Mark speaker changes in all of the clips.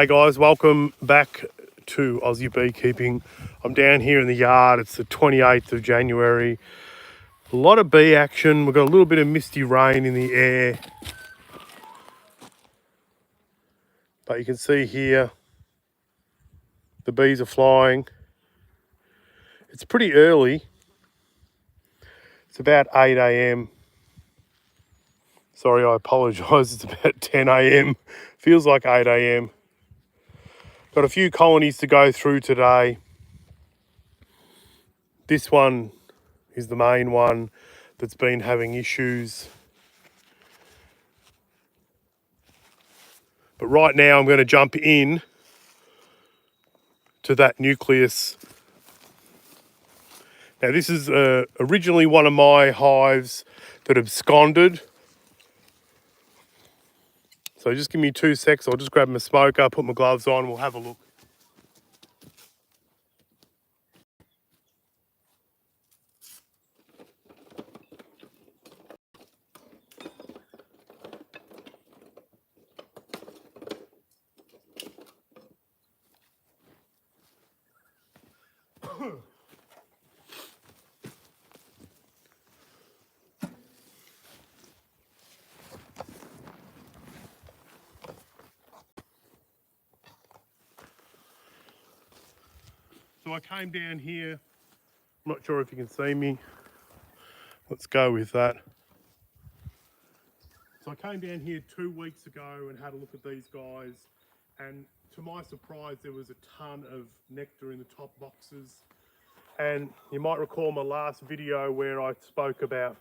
Speaker 1: Hey guys, welcome back to Aussie Beekeeping. I'm down here in the yard. It's the 28th of January. A lot of bee action. We've got a little bit of misty rain in the air. But you can see here, the bees are flying. It's pretty early. It's about 8 a.m. Sorry, I apologise. It's about 10 a.m. Feels like 8 a.m. Got a few colonies to go through today. This one is the main one that's been having issues. But right now I'm going to jump in to that nucleus. Now this is originally one of my hives that absconded. So just give me 2 secs. I'll just grab my smoker, put my gloves on, we'll have a look. So I came down here, I'm not sure if you can see me. Let's go with that. So I came down here 2 weeks ago and had a look at these guys, and to my surprise there was a ton of nectar in the top boxes. And you might recall my last video where I spoke about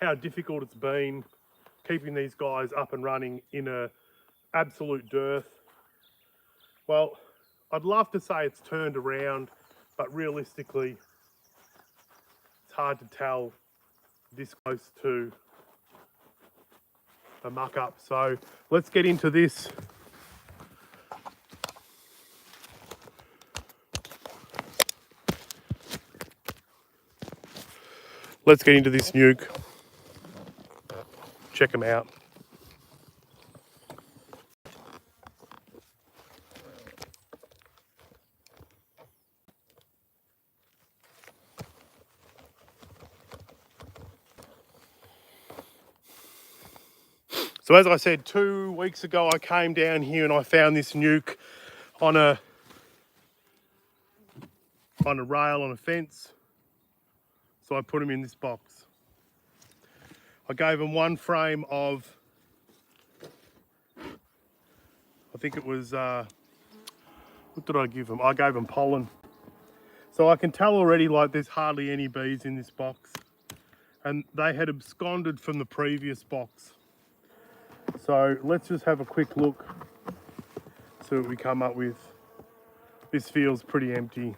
Speaker 1: how difficult it's been keeping these guys up and running in a absolute dearth. Well, I'd love to say it's turned around, but realistically, it's hard to tell this close to a muck up. So let's get into this. Let's get into this nuke. Check them out. So as I said, 2 weeks ago, I came down here and I found this nuke on a rail on a fence. So I put him in this box. I gave him one frame of, I think it was, what did I give him? I gave him pollen. So I can tell already, like, there's hardly any bees in this box. And they had absconded from the previous box. So let's just have a quick look, see what we come up with. This feels pretty empty.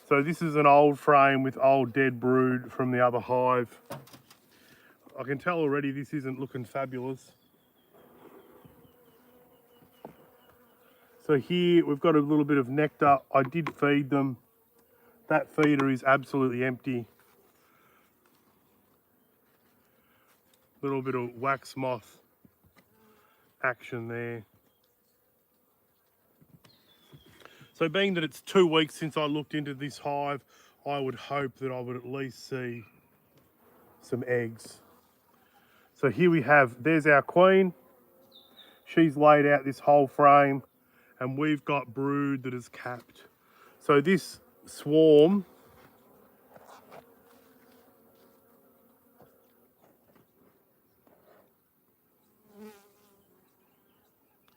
Speaker 1: So this is an old frame with old dead brood from the other hive. I can tell already this isn't looking fabulous. So here we've got a little bit of nectar. I did feed them. That feeder is absolutely empty. Little bit of wax moth action there. So being that it's 2 weeks since I looked into this hive, I would hope that I would at least see some eggs. So here we have, there's our queen. She's laid out this whole frame and we've got brood that is capped. So this swarm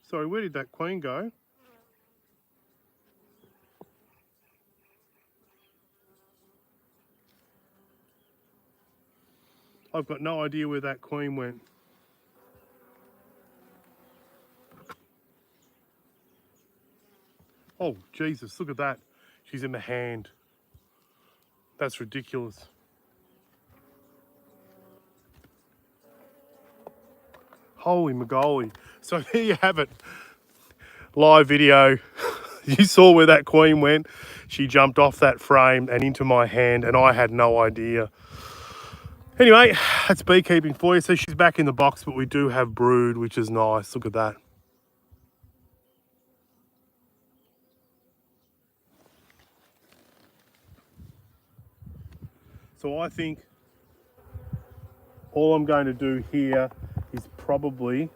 Speaker 1: sorry, where did that queen go? I've got no idea where that queen went. Oh, Jesus, look at that. She's in the hand. That's ridiculous. Holy mogoly. So there you have it. Live video. You saw where that queen went. She jumped off that frame and into my hand and I had no idea. Anyway, that's beekeeping for you. So she's back in the box, but we do have brood, which is nice. Look at that. So I think all I'm going to do here is probably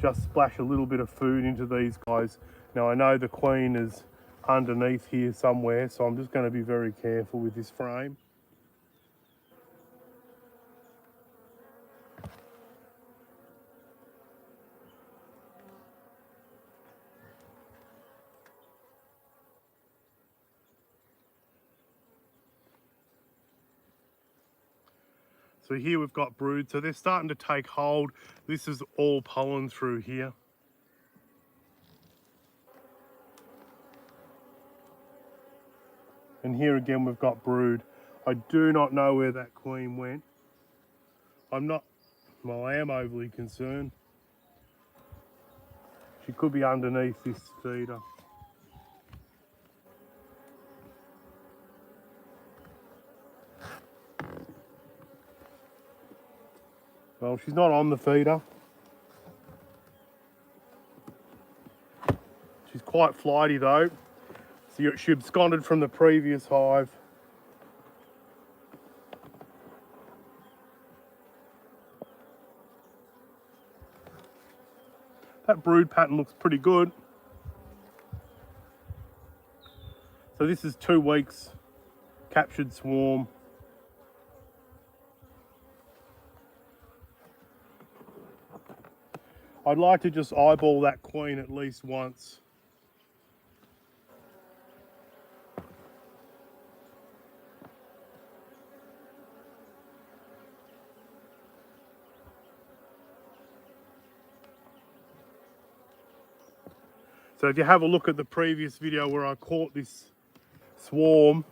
Speaker 1: just splash a little bit of food into these guys. Now I know the queen is underneath here somewhere, so I'm just going to be very careful with this frame. So here we've got brood, so they're starting to take hold. This is all pollen through here. And here again we've got brood. I do not know where that queen went. I'm not, well, I am overly concerned. She could be underneath this feeder. Well, she's not on the feeder. She's quite flighty though. So she absconded from the previous hive. That brood pattern looks pretty good. So this is 2 weeks captured swarm. I'd like to just eyeball that queen at least once. So if you have a look at the previous video where I caught this swarm,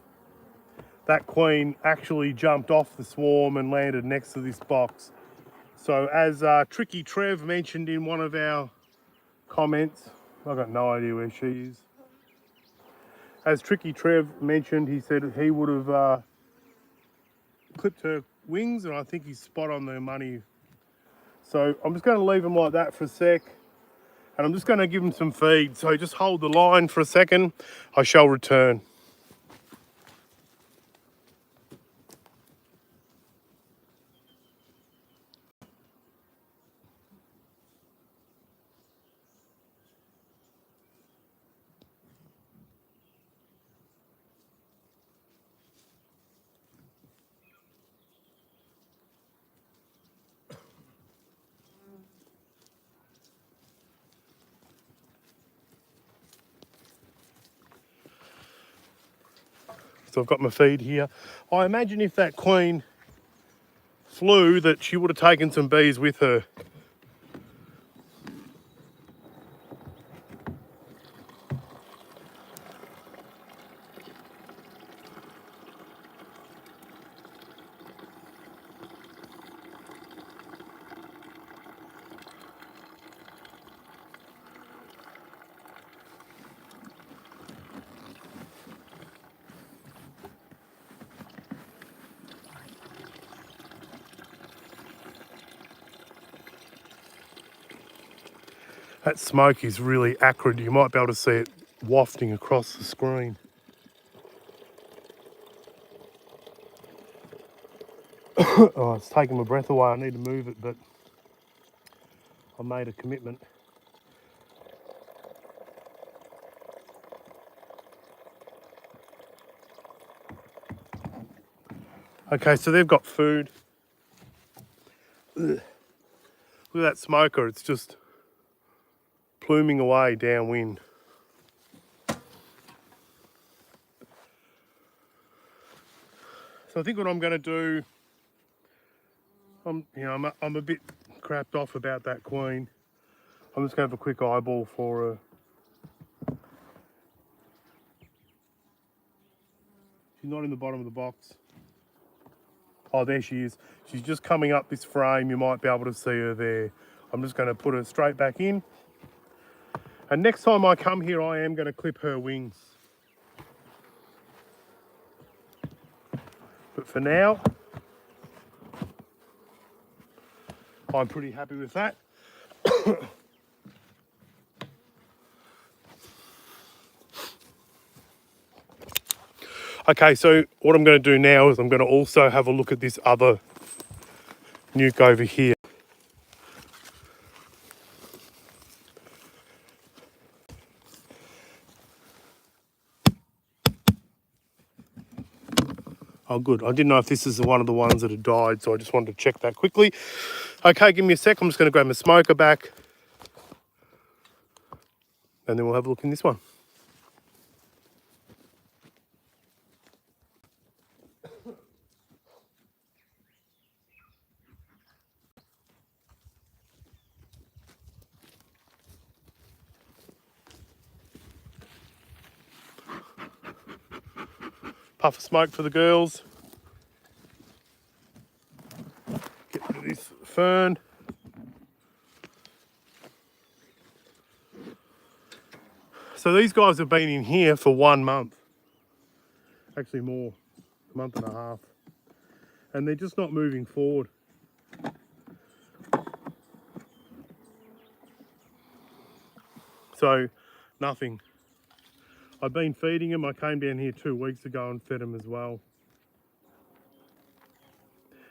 Speaker 1: that queen actually jumped off the swarm and landed next to this box. So as Tricky Trev mentioned in one of our comments, I've got no idea where she is. As Tricky Trev mentioned, he said he would have clipped her wings, and I think he's spot on the money. So I'm just going to leave them like that for a sec, and I'm just going to give them some feed. So just hold the line for a second. I shall return. So I've got my feed here. I imagine if that queen flew, that she would have taken some bees with her. That smoke is really acrid. You might be able to see it wafting across the screen. Oh, it's taking my breath away. I need to move it, but I made a commitment. Okay, so they've got food. Ugh. Look at that smoker. It's just pluming away downwind. So I think what I'm going to do, I'm a bit crapped off about that queen. I'm just going to have a quick eyeball for her. She's not in the bottom of the box. Oh, there she is. She's just coming up this frame. You might be able to see her there. I'm just going to put her straight back in. And next time I come here, I am going to clip her wings. But for now, I'm pretty happy with that. Okay, so what I'm going to do now is I'm going to also have a look at this other nuke over here. Oh, good. I didn't know if this is one of the ones that had died, so I just wanted to check that quickly. Okay, give me a sec. I'm just going to grab my smoker back, and then we'll have a look in this one. Puff of smoke for the girls. Get rid of this fern. So these guys have been in here for 1 month. Actually more, a month and a half. And they're just not moving forward. So, nothing. I've been feeding them. I came down here 2 weeks ago and fed them as well.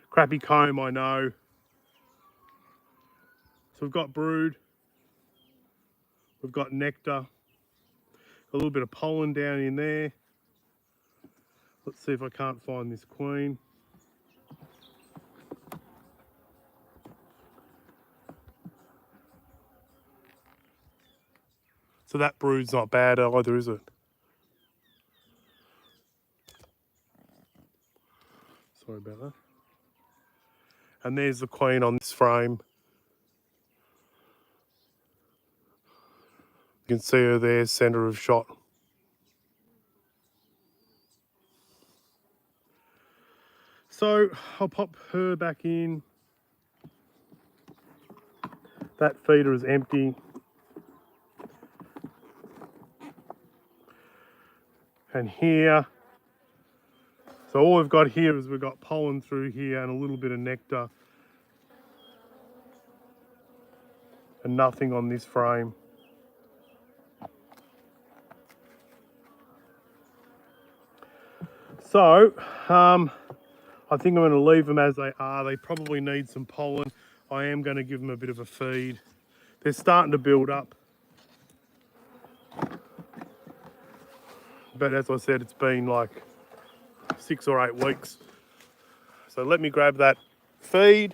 Speaker 1: Crappy comb, I know. So we've got brood. We've got nectar. A little bit of pollen down in there. Let's see if I can't find this queen. So that brood's not bad either, is it? Sorry about that. And there's the queen on this frame. You can see her there, centre of shot. So I'll pop her back in. That feeder is empty. And here, so all we've got here is we've got pollen through here and a little bit of nectar. And nothing on this frame. So, I think I'm going to leave them as they are. They probably need some pollen. I am going to give them a bit of a feed. They're starting to build up. But as I said, it's been like 6 or 8 weeks. So let me grab that feed.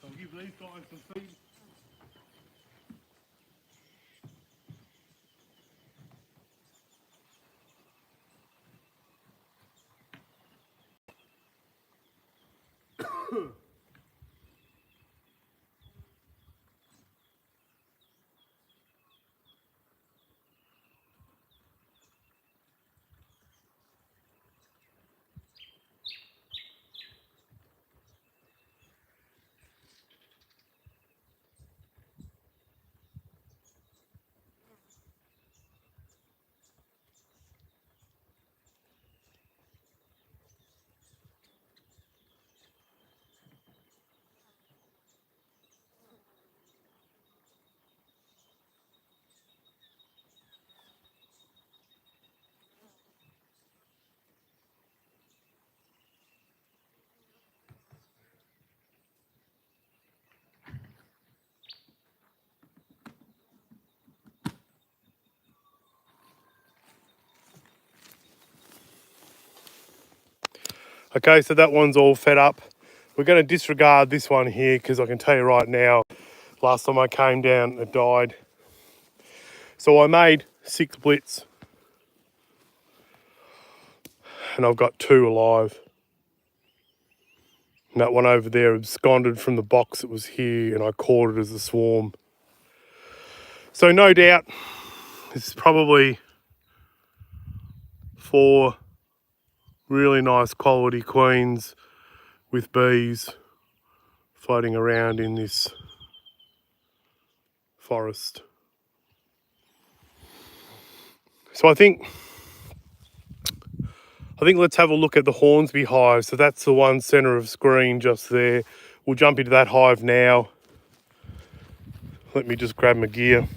Speaker 1: I'll give these guys some feed. Okay, so that one's all fed up. We're going to disregard this one here because I can tell you right now, last time I came down, it died. So I made 6 splits and I've got 2 alive. And that one over there absconded from the box that was here, and I caught it as a swarm. So no doubt, this is probably 4 really nice quality queens with bees floating around in this forest. So I think let's have a look at the Hornsby hive. So that's the one centre of screen just there. We'll jump into that hive now. Let me just grab my gear.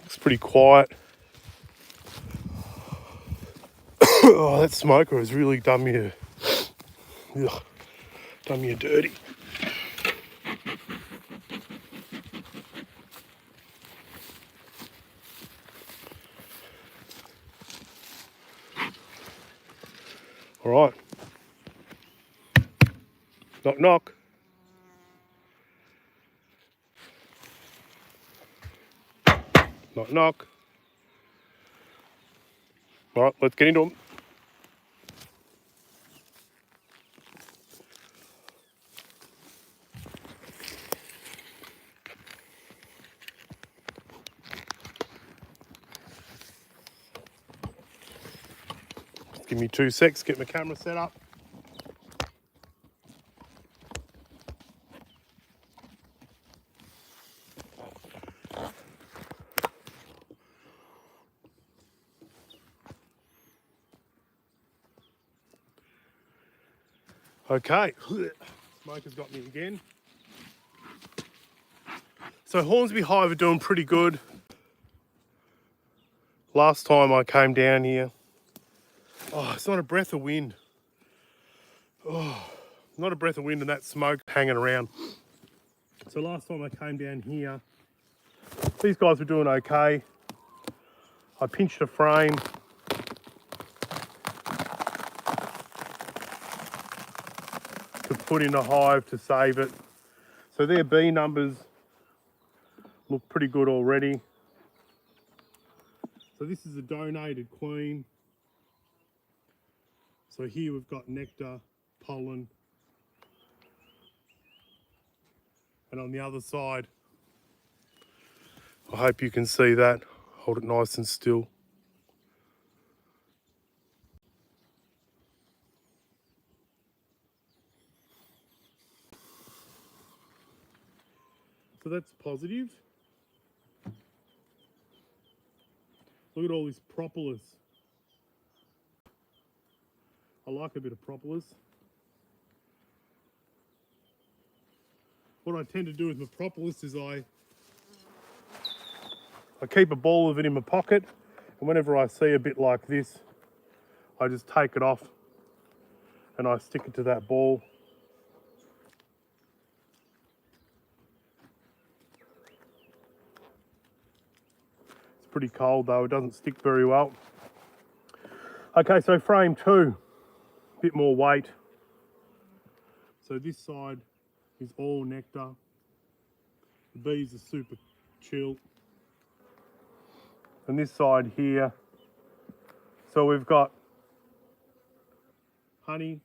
Speaker 1: It's pretty quiet. Oh, that smoker has really done me a dirty. All right. Knock, knock. Knock, knock. All right, let's get into them. Just give me 2 secs, get my camera set up. Okay, smoker's got me again. So Hornsby Hive are doing pretty good. Last time I came down here, oh, it's not a breath of wind. Oh, not a breath of wind and that smoke hanging around. So last time I came down here, these guys were doing okay. I pinched a frame. To put in a hive to save it. So their bee numbers look pretty good already. So this is a donated queen. So here we've got nectar, pollen, and on the other side, I hope you can see that. Hold it nice and still. So that's positive. Look at all this propolis. I like a bit of propolis. What I tend to do with my propolis is I keep a ball of it in my pocket, and whenever I see a bit like this, I just take it off and I stick it to that ball. It's pretty cold though, it doesn't stick very well. Okay, so frame 2, a bit more weight. So this side is all nectar. The bees are super chill. And this side here, so we've got honey,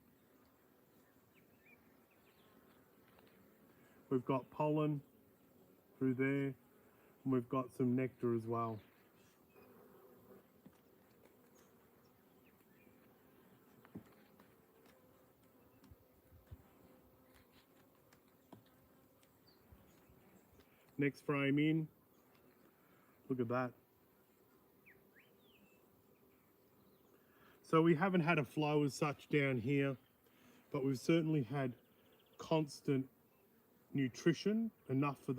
Speaker 1: we've got pollen through there, and we've got some nectar as well. Next frame in, look at that. So we haven't had a flow as such down here, but we've certainly had constant nutrition, enough for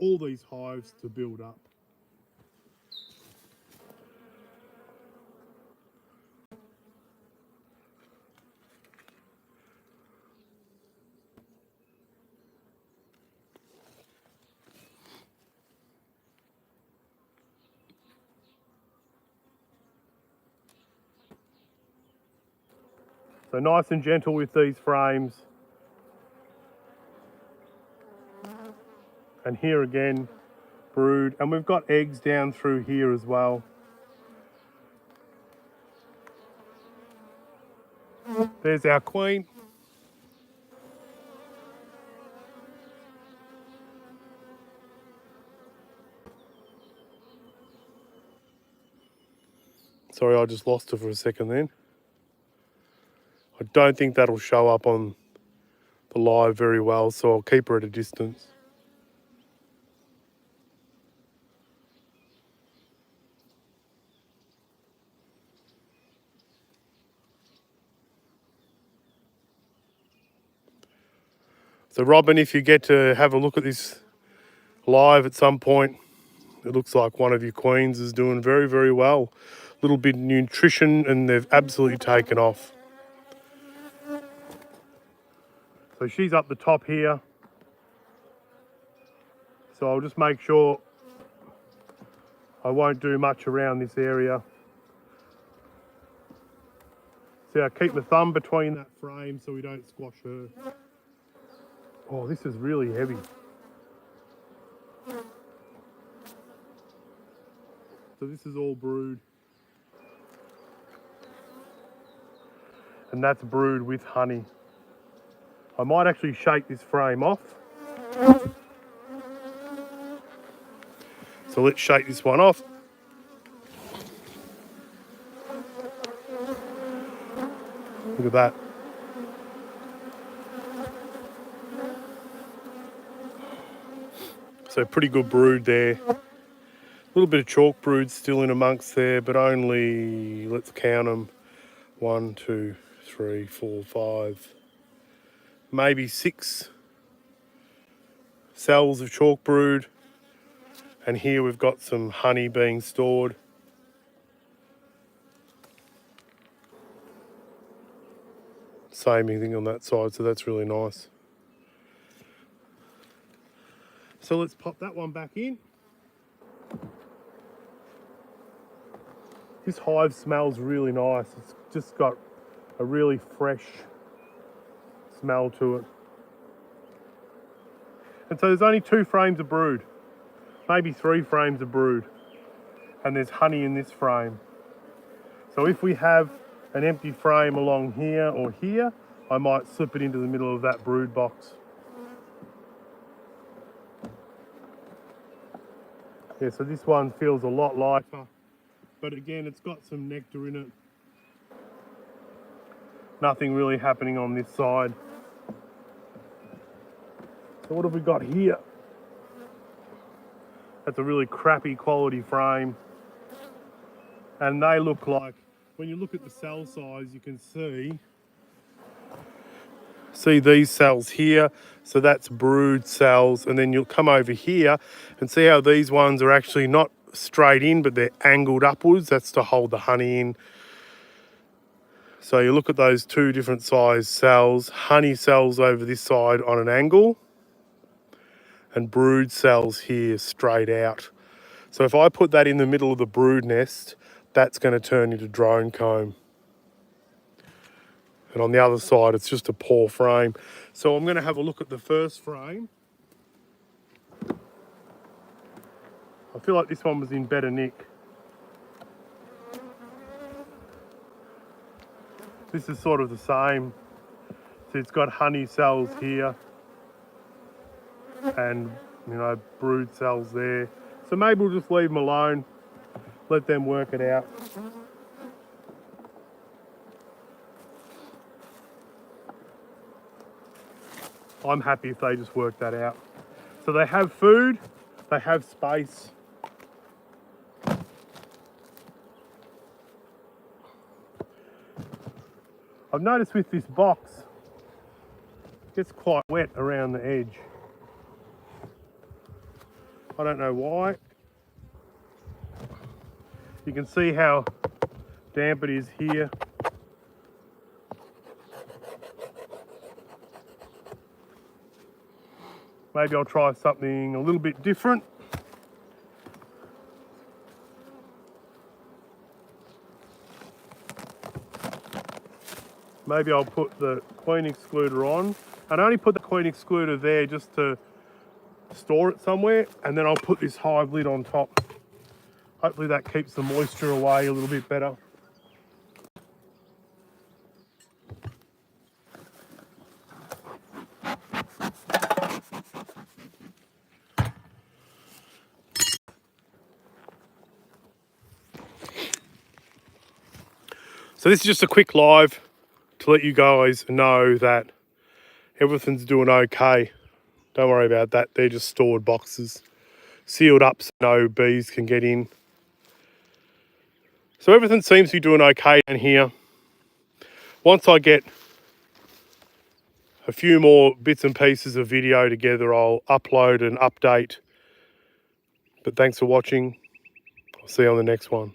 Speaker 1: all these hives to build up. So nice and gentle with these frames. And here again, brood. And we've got eggs down through here as well. There's our queen. Sorry, I just lost her for a second then. I don't think that'll show up on the live very well, so I'll keep her at a distance. So Robin, if you get to have a look at this live at some point, it looks like one of your queens is doing very, very well. A little bit of nutrition and they've absolutely taken off. So she's up the top here. So I'll just make sure I won't do much around this area. See, I keep my thumb between that frame so we don't squash her. Oh, this is really heavy. So this is all brood. And that's brood with honey. I might actually shake this frame off. So let's shake this one off. Look at that. So pretty good brood there. A little bit of chalk brood still in amongst there, but only, let's count them, 1, 2, 3, 4, 5, maybe 6 cells of chalk brood. And here we've got some honey being stored. Same thing on that side, so that's really nice. So let's pop that one back in. This hive smells really nice. It's just got a really fresh smell to it. And so there's only 2 frames of brood, maybe 3 frames of brood, and there's honey in this frame. So if we have an empty frame along here or here, I might slip it into the middle of that brood box. Yeah, so this one feels a lot lighter, but again, it's got some nectar in it. Nothing really happening on this side. So what have we got here? That's a really crappy quality frame. And they look like, when you look at the cell size, you can see these cells here. So that's brood cells. And then you'll come over here and see how these ones are actually not straight in, but they're angled upwards. That's to hold the honey in. So you look at those 2 different size cells, honey cells over this side on an angle, and brood cells here straight out. So if I put that in the middle of the brood nest, that's going to turn into drone comb. And on the other side, it's just a poor frame. So I'm going to have a look at the first frame. I feel like this one was in better nick. This is sort of the same. So it's got honey cells here and, you know, brood cells there. So maybe we'll just leave them alone, let them work it out. I'm happy if they just work that out. So they have food, they have space. I've noticed with this box, it gets quite wet around the edge. I don't know why. You can see how damp it is here. Maybe I'll try something a little bit different. Maybe I'll put the queen excluder on. And I only put the queen excluder there just to store it somewhere, and then I'll put this hive lid on top. Hopefully that keeps the moisture away a little bit better. So this is just a quick live to let you guys know that everything's doing okay. Don't worry about that. They're just stored boxes, sealed up so no bees can get in. So everything seems to be doing okay in here. Once I get a few more bits and pieces of video together, I'll upload and update. But thanks for watching. I'll see you on the next one.